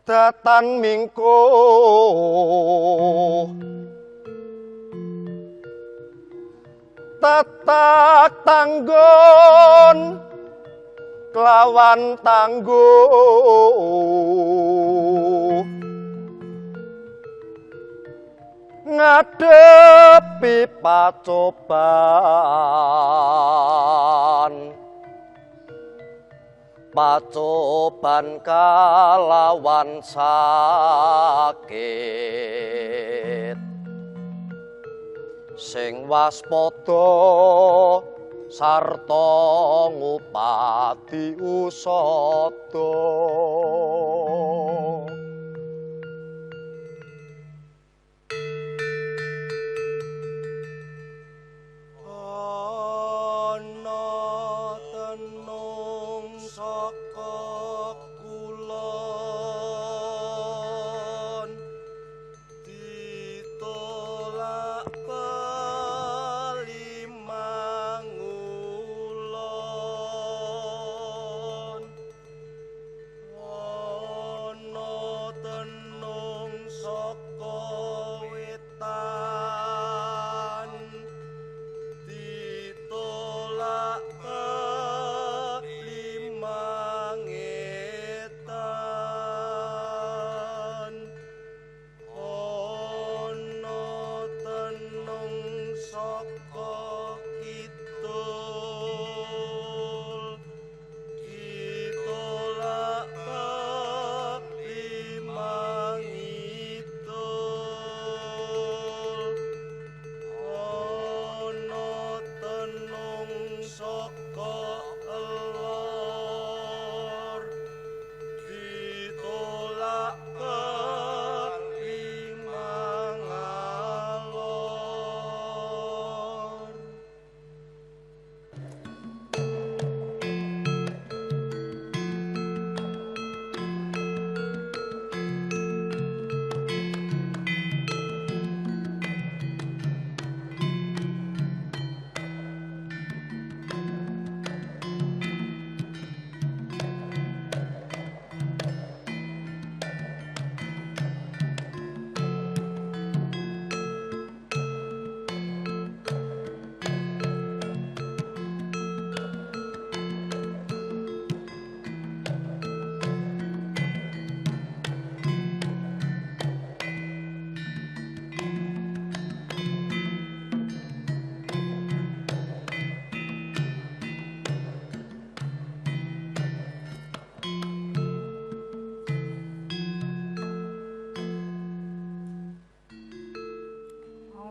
Datan mingko tatak tanggon kelawan tangguh ngadepi pacoban kalawan sakit sing waspada sarta ngupati usada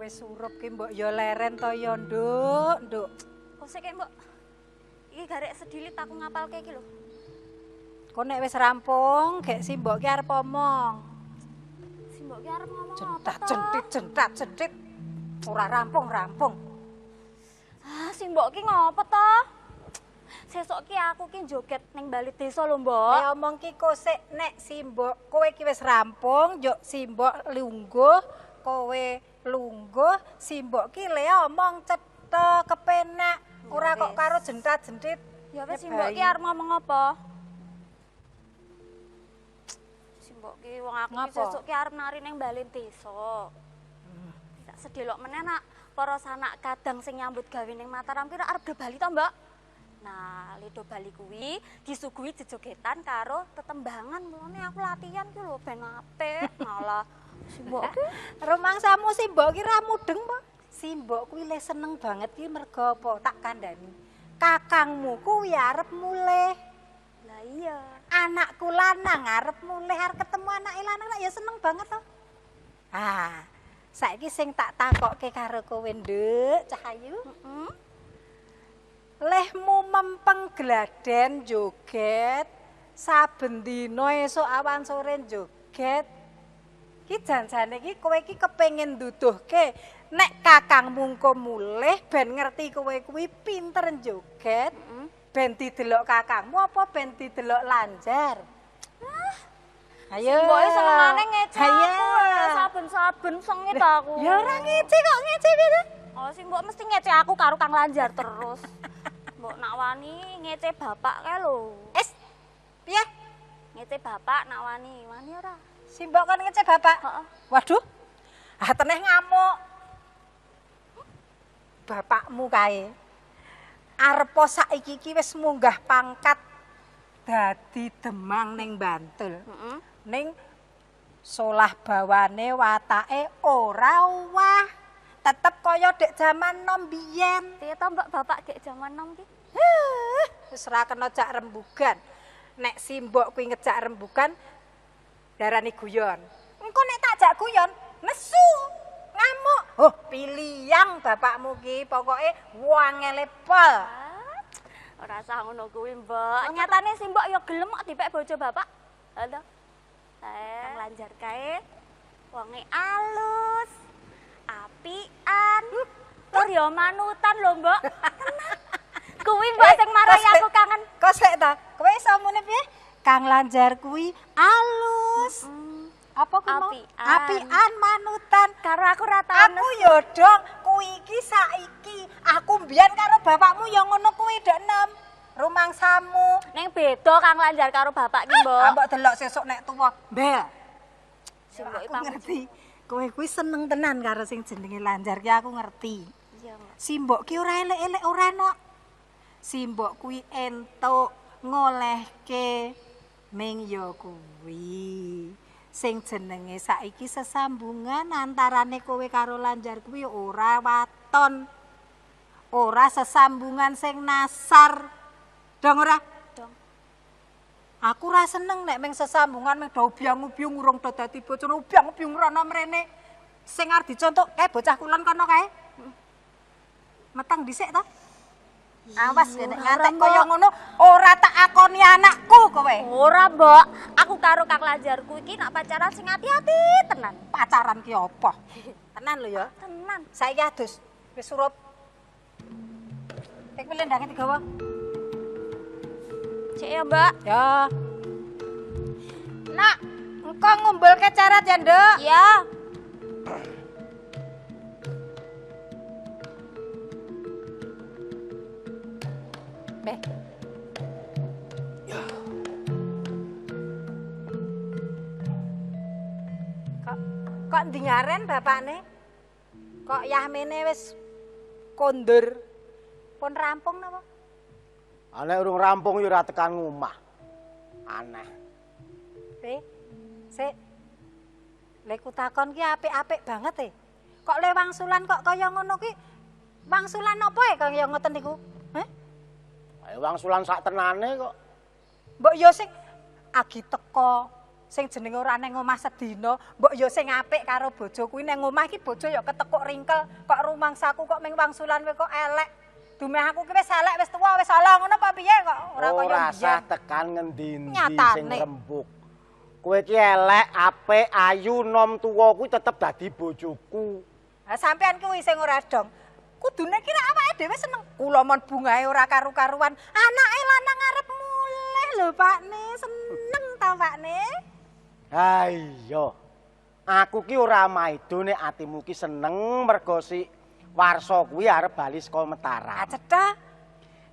wis surup ki mbok ya leren to ya, Nduk. Kok sik Mbok. Iki garek sedilit aku ngapalke iki lho. Kok nek wis rampung, gek Simbok ki arep omong. Simbok ki arep ngomong apa to? Jentat-jentit. Ora rampung. Ah, Simbok ki ngopo to? Sesuk ki aku ki joget ning bali desa lho, Mbok. Nek omong ki kosek nek Simbok kowe ki wis rampung, yo Simbok lungguh, kowe lungguh, Simbok ki le omong cetha kepenak, ora kok karo jentat-jentit. Ya wis Simbok ki arep ngomong apa? Simbok ki wong aku ki sesuk ki arep nari ning bali desa. Tak sedelok meneh nak para sanak kadang sing nyambut gawe ning Mataram ki arep do bali to, Mbok. Nah, lido bali kuwi disuguhi jejogetan karo tetembangan. Mulane aku latihan ki lho ben apik. Malah Simbok ki rumangsamu Simbok ki ra mudeng po. Simbok kuwi le seneng banget ki mergo apa? Tak kandhani. Kakangmu kuwi arep mulih. Lah iya. Anakku lanang arep mulih arep ketemu anake lanang ya seneng banget to. Ah, saiki sing tak takokke karo kowe, Nduk, Cahayu. Lehmu mempeng gladen joget saben dina esuk awan sore joget. Ki janjane ki kowe ki kepengin nduduhke nek kakangmu engko mulih ben ngerti kowe kuwi pinter joget. Ben didelok kakangmu apa ben didelok lanjar? Ayo. Mbok senengane ngece aku. Saben-saben sengit aku. Ya ora ngece kok ngece piye? Oh, Simbok mesti ngece aku karo Kang Lanjar terus. Mbok nak wani ngece bapak kae lho. Piye? Ngece bapak nak wani ora? Simbok kon ngece bapak. Heeh. Waduh. Ah teneh ngamuk. Bapakmu kae. Arepa saiki iki wis munggah pangkat dadi Demang ning Bantul. Heeh. Ning solah bawane watake ora wah. Tetep kaya dek jaman nom biyen. Piye to Mbak bapak gek jaman nom ki? Wis ora kena jak rembugan. Nek simbok kuwi ngejak rembugan darani guyon. Engko nek tak jak guyon, nesu, ngamuk. Oh, piliyang bapakmu ki, pokoke wangele pol. Ora usah ngono kuwi, Mbak. Nyatane simbok ya gelem kok dipek bojo bapak. Halo. Kang Lanjar kae wonge alus, apian. Tur ya manutan lho, Mbak. Tenan. Kuwi Mbak sing marahi aku kangen. Kok sik ta? Kowe iso muni piye? Kang Lanjar kuwi alus. Apa kuwi mau? Apian manutan. Karo aku ra tau. Aku yo dong, kuwi iki saiki. Aku mbiyen karo bapakmu yo ngono kuwi dek nem. Rumangsamu. Ning beda Kang Lanjar karo bapak ki, Mbok. Mbok delok sesuk nek tuwa. Mbel. Simbok Aku ngerti. Kowe kuwi seneng tenan karo sing jenenge Lanjar ki aku ngerti. Iya, Mbak. Simbok ki ora elek-elek ora no. Simbok kuwi entuk ngolehke ning ya kuwi. Sing jenenge saiki sesambungan antarane kowe karo Lanjar kuwi ora waton. Ora sesambungan sing nasar. Dong ora? Dong. Aku ora seneng nek meng sesambungan meng do ubiang-ubiung urung do dadi bojone ubiang-ubiung rono mrene. Sing arep dicontok bocah kulon kono kae. Meteng dhisik ta? Awas nek ngantek kaya ngono ora tak akoni anakku kowe. Ora, Mbok. Aku karo Kang Lanjarku iki nak pacaran sing ati-ati tenan. Pacaran ki apa? Tenan lho ya. Tenan. Saiki adus wis surup. Tek lendange digawa. Cek ya, Mbak. Ya. Nak, engko ngumbulke carat ya, Nduk. Ya. Beh. Kok ndingaren bapakne? Kok yahmene wis kondur. Pun rampung napa? Nek urung rampung ya ora tekan ngomah. Aneh. Sik. Lek kutakon ki apik-apik banget Kok le wangsulan kok kaya ngono ki? Wangsulan apa kaya ngoten niku? Heh? Ayo wangsulan sak tenane kok. Mbok yo sing agi teko, sing jenenge ora nang omah sedina, mbok yo sing apik karo bojo kuwi nang omah iki bojo ya ketekuk ringkel, kok rumangsaku kok ming wangsulan kowe kok elek. Dumeh aku ki wis elek, wis tuwa, wis ala ngono apa piye kok ora kaya biyen. Ora usah tekan ngendi-endi Nyatane. sing rembug. Kowe ki elek, apik, ayu, nom tuwa kuwi tetep dadi bojoku. Lah sampean kuwi sing ora dong. Kudune ki nek awake dhewe seneng. Kula mon bungahe ora karu-karuan. Anake lanang arep mulih lho, Pakne. Seneng ta, Pakne? Ha iya. Aku ki ora maido nek atimu ki seneng mergo si Warsa kuwi arep bali saka Mataram. Acetha.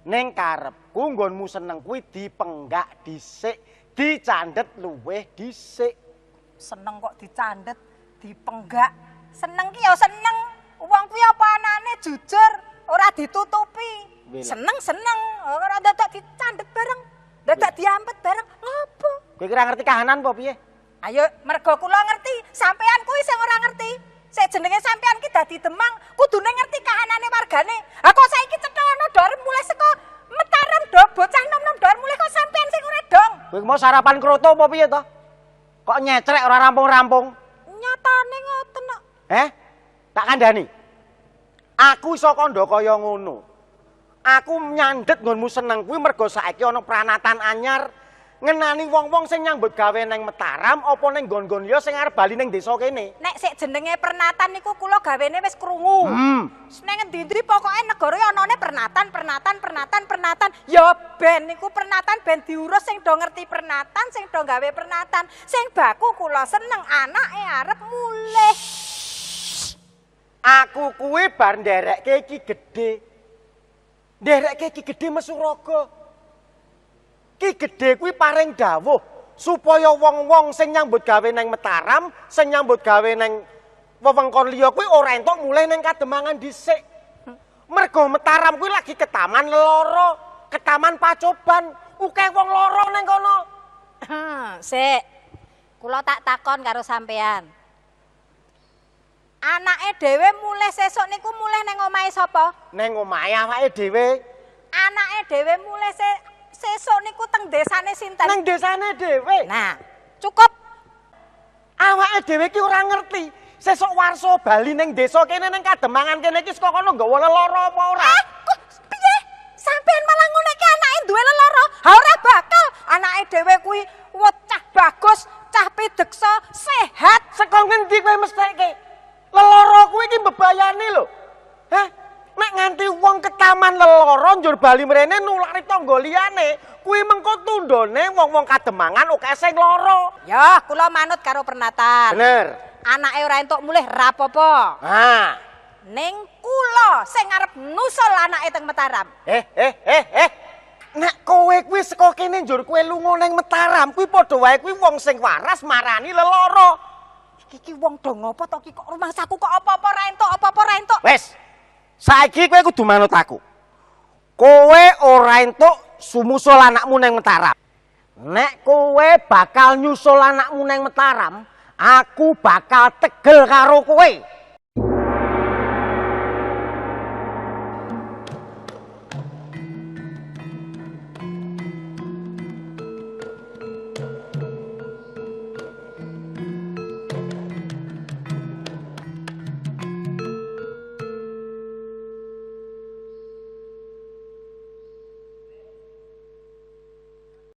Ning karepku nggonmu seneng kuwi dipenggak dhisik, dicandhet luweh dhisik. Seneng kok dicandet, dipenggak. Seneng ki ya seneng. Wong kuwi apa anane jujur, ora ditutupi. Seneng-seneng, ora dadak dicandet bareng, dadak diampet bareng. Ngopo? Kowe kira ngerti kahanan apa piye? Ayo, mergo kula ngerti, sampean kuwi sing ora ngerti. Sik jenenge sampean ki dadi Demang, kudune ngerti kahanane wargane. Ha kok saiki cetha ana dor mulai saka Mataram do bocah nom-nom dor mulai kok sampean sing ora dong. Kowe mau sarapan kroto apa piye to? Kok nyecrek ora rampung-rampung? Nyatane ngoten kok. Tak kandhani. Aku iso kandha kaya ngono. Aku nyandhet nggonmu seneng kuwi mergo saiki ana pranatan anyar ngenani wong-wong sing nyambut gawe nang Mataram apa ning nggon-nggon liya sing arep bali ning desa kene. Nek sik jenenge pernatan niku kula gawene wis krungu. Ning endi-endi pokoke negara anane pernatan. Ya ben niku pernatan ben diurus sing do ngerti pernatan, sing do gawe pernatan. Sing baku kula seneng anake arep mulih. Aku kuwi bar nderekke iki gedhe. Nderekke iki gedhe Mesuraga. Ki gedhe kuwi paring dawuh supaya wong-wong sing nyambut gawe nang Mataram, sing nyambut gawe nang wewengkon liya kuwi ora entuk mulih nang Kademangan dhisik. Mergo Mataram kuwi lagi ke taman loro, ke taman Pacoban, akeh wong loro nang kono. Sik. Kula tak takon karo sampean. Anake dhewe mulih sesuk niku mulih nang omahe sapa? Nang omahe awake dhewe. Anake dhewe mulih sesuk niku teng desane sinten? Nang desane dhewe. Nah, cukup. Awake dhewe ki ora ngerti. Sesuk warsa bali ning desa kene ning Kademangan kene iki saka kono nggawa lelara apa ora? Kok piye? Sampeyan malah nguneki anake duwe lelara? Ha ora bakal. Anake dhewe kuwi cah bagus, cah pideksa, sehat. Saka ngendi kowe mestekke? Lelara kuwi iki mbebayani lho. Hah? Nek nganti wong ke taman lelara njur bali mrene nulari tangga liyane, kuwi mengko tundone wong-wong Kademangan akeh sing lara. Ya, kula manut karo pernatan. Bener. Anake ora entuk mulih rapopo. Ha. Ning kula sing arep nusul anake teng Mataram. Nek kowe kuwi saka kene njur kowe lunga ning Mataram kuwi padha wae kuwi wong sing waras marani lelara. Iki wong do ngopo to iki kok rumangsaku kok apa-apa ora entuk, apa-apa ora entuk. Wes. Saiki kowe kudu manut aku. Kowe ora entuk sumusul anakmu nang Mataram. Nek kowe bakal nyusul anakmu nang Mataram, aku bakal tegel karo kowe.